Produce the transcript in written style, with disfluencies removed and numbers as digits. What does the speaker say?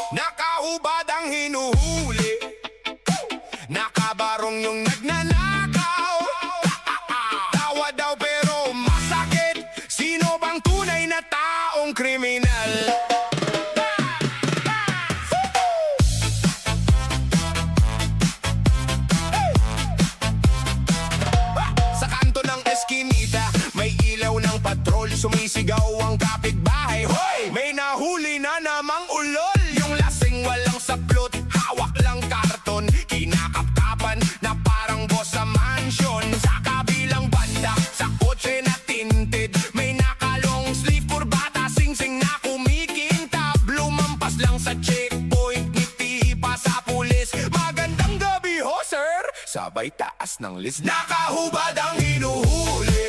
Nakahubad ang hinuhuli, nakabarong yung nagnanakaw. Tawa daw pero masakit, sino bang tunay na taong kriminal? Sa kanto ng eskinita, may ilaw ng patrol, sumisigaw ang kapitbahay. Hoy! May nahuli na namang ulol. Yung lasing walang saplot, hawak lang karton, kinakapkapan na parang boss sa mansion. Sa kabilang banda, sa kotse na tinted, may nakalong sleeve, kurbata, singsing na kumikintab. Lumampas lang sa checkpoint, ngiti pa sa pulis. Magandang gabi ho, sir! Sabay taas ng list. Nakahubad ang hinuhuli,